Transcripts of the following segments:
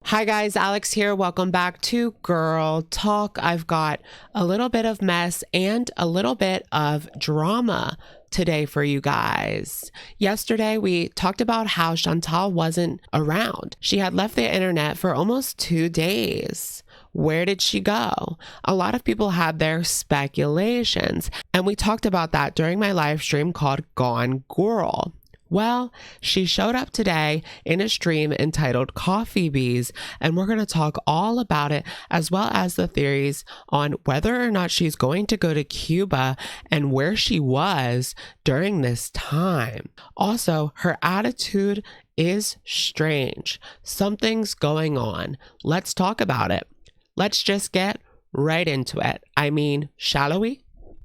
Hi guys, Alex here. Welcome back to Girl Talk. I've got a little bit of mess and a little bit of drama today for you guys. Yesterday, we talked about how Chantal wasn't around. She had left the internet for almost 2 days. Where did she go? A lot of people had their speculations, and we talked about that during my live stream called Gone Girl. Well, she showed up today in a stream entitled Coffee Bees, and we're going to talk all about it, as well as the theories on whether or not she's going to go to Cuba and where she was during this time. Also, her attitude is strange. Something's going on. Let's talk about it. Let's just get right into it. Shall we?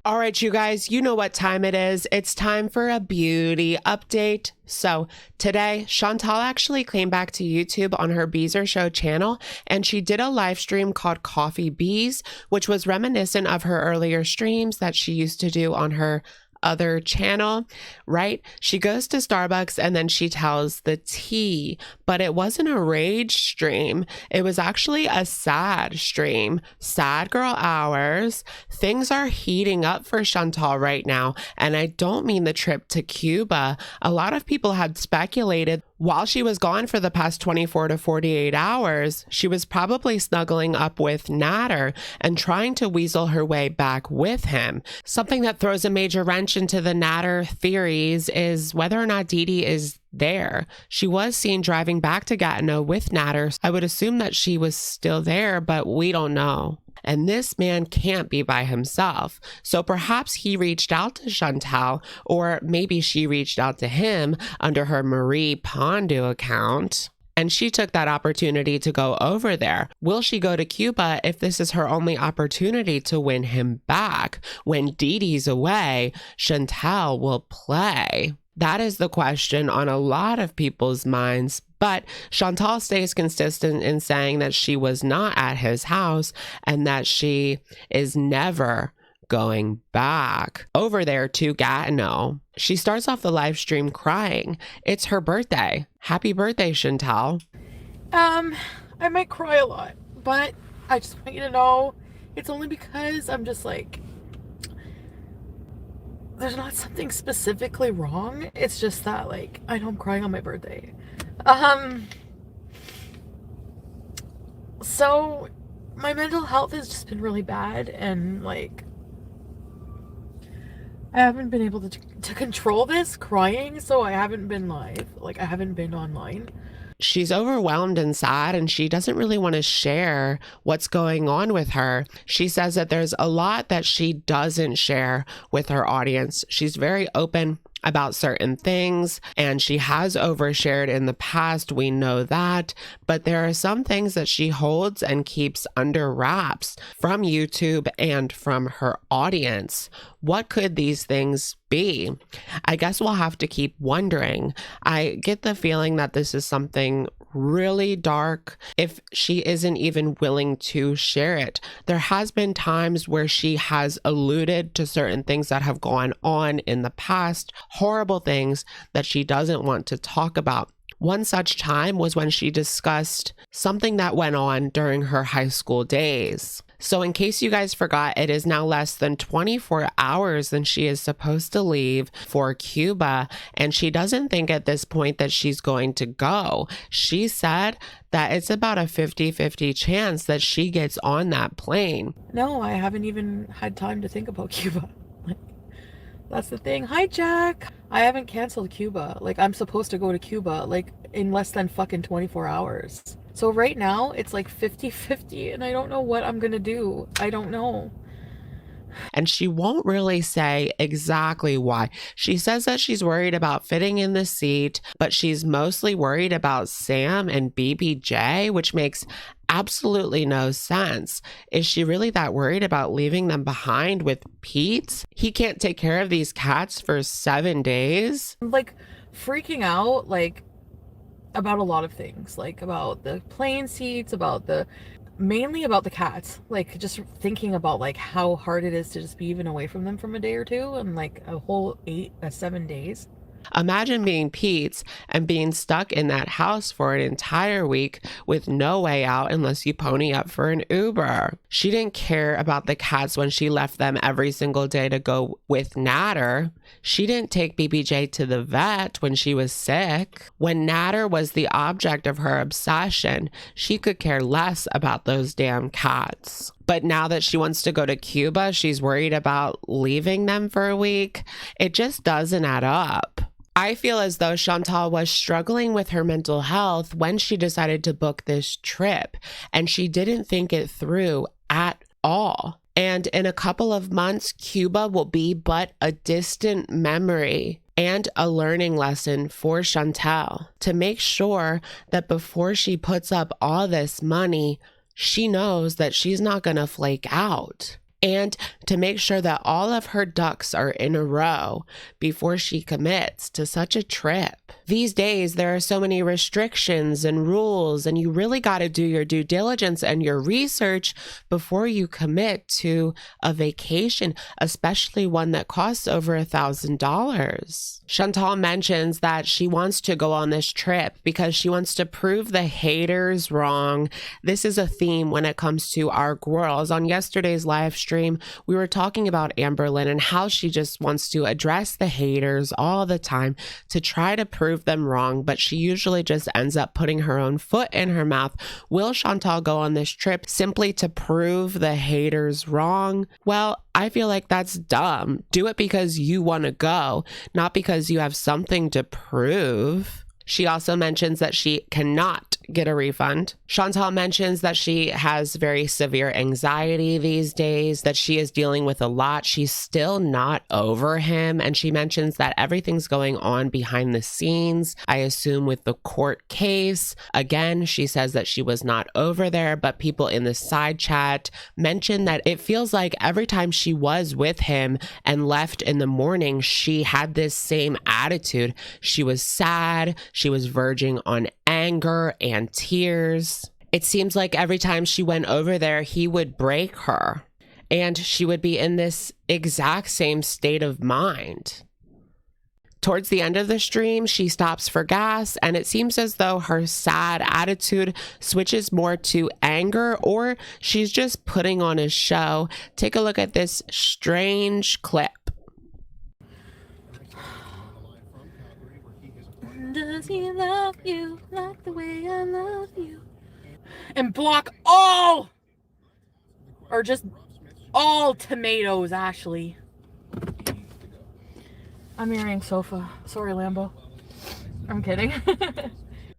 All right, you guys, you know what time it is. It's time for a beauty update. So today, Chantal actually came back to YouTube on her Beezer Show channel, and she did a live stream called Coffee Bees, which was reminiscent of her earlier streams that she used to do on her other channel, right? She goes to Starbucks and then she tells the tea, but it wasn't a rage stream. It was actually a sad stream. Sad girl hours. Things are heating up for Chantal right now. And I don't mean the trip to Cuba. A lot of people had speculated while she was gone for the past 24 to 48 hours, she was probably snuggling up with Natter and trying to weasel her way back with him. Something that throws a major wrench into the Natter theories is whether or not Dede is there. She was seen driving back to Gatineau with Natter. I would assume that she was still there, but we don't know. And this man can't be by himself. So perhaps he reached out to Chantal, or maybe she reached out to him under her Marie Pondu account. And she took that opportunity to go over there. Will she go to Cuba if this is her only opportunity to win him back? When Dede's away, Chantal will play. That is the question on a lot of people's minds. But Chantal stays consistent in saying that she was not at his house and that she is never going back over there to Gatineau. She starts off the live stream crying. It's her birthday. Happy birthday, Chantal. I might cry a lot, but I just want you to know it's only because I'm just like, there's not something specifically wrong. It's just that, like, I know I'm crying on my birthday. So my mental health has just been really bad, and like I haven't been able to control this crying, so I haven't been live. Like, I haven't been online. She's overwhelmed and sad, and she doesn't really want to share what's going on with her. She says that there's a lot that she doesn't share with her audience. She's very open about certain things, and she has overshared in the past. We know that, but there are some things that she holds and keeps under wraps from YouTube and from her audience. What could these things be? I guess we'll have to keep wondering. I get the feeling that this is something really dark if she isn't even willing to share it. There has been times where she has alluded to certain things that have gone on in the past, horrible things that she doesn't want to talk about. One such time was when she discussed something that went on during her high school days. So in case you guys forgot, it is now less than 24 hours than she is supposed to leave for Cuba, and she doesn't think at this point that she's going to go. She said that it's about a 50-50 chance that she gets on that plane. No, I haven't even had time to think about Cuba. Like, that's the thing. Hi, Jack. I haven't canceled Cuba. Like, I'm supposed to go to Cuba, like, in less than fucking 24 hours. So right now, it's like 50-50, and I don't know what I'm gonna do. I don't know. And she won't really say exactly why. She says that she's worried about fitting in the seat, but she's mostly worried about Sam and BBJ, which makes absolutely no sense. Is she really that worried about leaving them behind with Pete? He can't take care of these cats for 7 days? I'm like freaking out, like, about a lot of things, like about the plane seats, mainly about the cats, like just thinking about like how hard it is to just be even away from them from a day or two, and like a whole 7 days. Imagine being Pete's and being stuck in that house for an entire week with no way out unless you pony up for an Uber. She didn't care about the cats when she left them every single day to go with Natter. She didn't take BBJ to the vet when she was sick. When Natter was the object of her obsession, she could care less about those damn cats. But now that she wants to go to Cuba, she's worried about leaving them for a week. It just doesn't add up. I feel as though Chantal was struggling with her mental health when she decided to book this trip, and she didn't think it through at all. And in a couple of months, Cuba will be but a distant memory and a learning lesson for Chantal to make sure that before she puts up all this money, she knows that she's not going to flake out. And to make sure that all of her ducks are in a row before she commits to such a trip. These days, there are so many restrictions and rules, and you really got to do your due diligence and your research before you commit to a vacation, especially one that costs over $1,000. Chantal mentions that she wants to go on this trip because she wants to prove the haters wrong. This is a theme when it comes to our girls. On yesterday's live stream, we were talking about Amberlynn and how she just wants to address the haters all the time to try to prove them wrong, but she usually just ends up putting her own foot in her mouth. Will Chantal go on this trip simply to prove the haters wrong? Well, I feel like that's dumb. Do it because you want to go, not because you have something to prove. She also mentions that she cannot get a refund. Chantal mentions that she has very severe anxiety these days, that she is dealing with a lot. She's still not over him. And she mentions that everything's going on behind the scenes, I assume with the court case. Again, she says that she was not over there, but people in the side chat mentioned that it feels like every time she was with him and left in the morning, she had this same attitude. She was sad. She was verging on anger and tears. It seems like every time she went over there, he would break her, and she would be in this exact same state of mind. Towards the end of the stream, she stops for gas, and it seems as though her sad attitude switches more to anger, or she's just putting on a show. Take a look at this strange clip. Does he love you like the way I love you? And block all, or just all tomatoes, Ashley. I'm marrying Sofa. Sorry, Lambo. I'm kidding.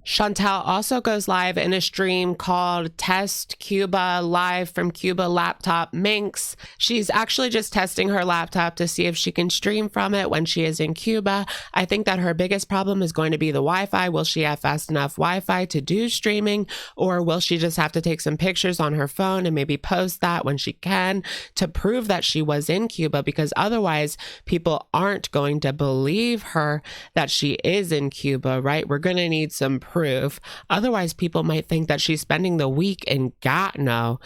Chantal also goes live in a stream called Test Cuba, live from Cuba laptop Minx. She's actually just testing her laptop to see if she can stream from it when she is in Cuba. I think that her biggest problem is going to be the Wi-Fi. Will she have fast enough Wi-Fi to do streaming, or will she just have to take some pictures on her phone and maybe post that when she can to prove that she was in Cuba? Because otherwise people aren't going to believe her that she is in Cuba, right? We're going to need some proof. Otherwise, people might think that she's spending the week in Gatineau.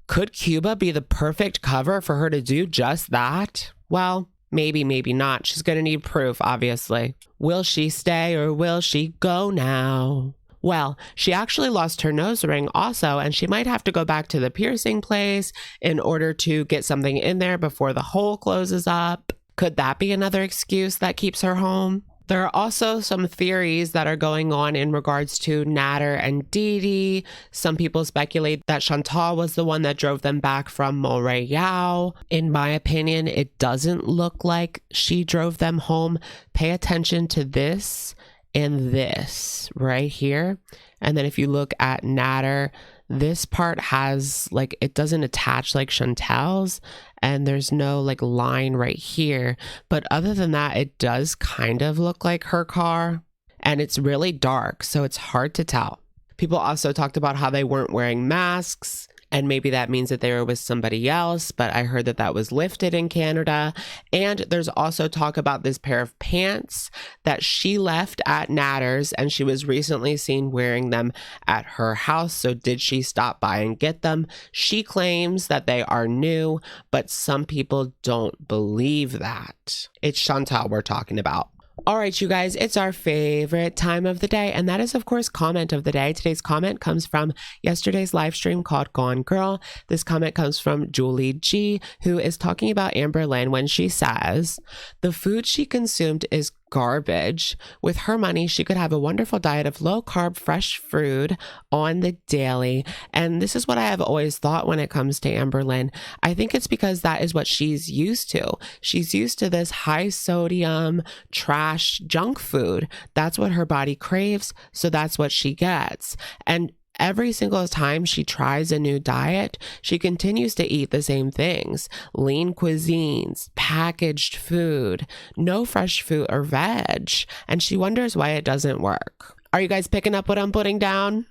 Could Cuba be the perfect cover for her to do just that? Well, maybe, maybe not. She's going to need proof, obviously. Will she stay or will she go now? Well, she actually lost her nose ring also, and she might have to go back to the piercing place in order to get something in there before the hole closes up. Could that be another excuse that keeps her home? There are also some theories that are going on in regards to Natter and Dede. Some people speculate that Chantal was the one that drove them back from Montreal. In my opinion, it doesn't look like she drove them home. Pay attention to this and this right here. And then if you look at Natter, this part has like, it doesn't attach like Chantal's, and there's no like line right here. But other than that, it does kind of look like her car, and it's really dark, so it's hard to tell. People also talked about how they weren't wearing masks, and maybe that means that they were with somebody else, but I heard that that was lifted in Canada. And there's also talk about this pair of pants that she left at Natter's, and she was recently seen wearing them at her house. So did she stop by and get them? She claims that they are new, but some people don't believe that. It's Chantal we're talking about. All right, you guys, it's our favorite time of the day, and that is, of course, comment of the day. Today's comment comes from yesterday's live stream called Gone Girl. This comment comes from Julie G, who is talking about Amber Lynn when she says, the food she consumed is garbage. With her money, she could have a wonderful diet of low-carb, fresh food on the daily. And this is what I have always thought when it comes to Amber Lynn. I think it's because that is what she's used to. She's used to this high-sodium, trash, junk food. That's what her body craves, so that's what she gets. And every single time she tries a new diet, she continues to eat the same things: lean cuisines, packaged food, no fresh fruit or veg, and she wonders why it doesn't work. Are you guys picking up what I'm putting down?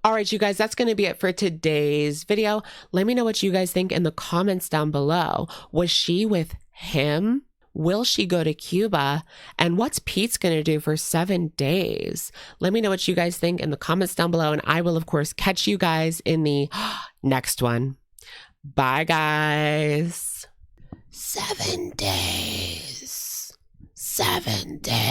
All right, you guys, that's going to be it for today's video. Let me know what you guys think in the comments down below. Was she with him? Will she go to Cuba? And what's Pete's going to do for 7 days? Let me know what you guys think in the comments down below. And I will, of course, catch you guys in the next one. Bye, guys. 7 days. 7 days.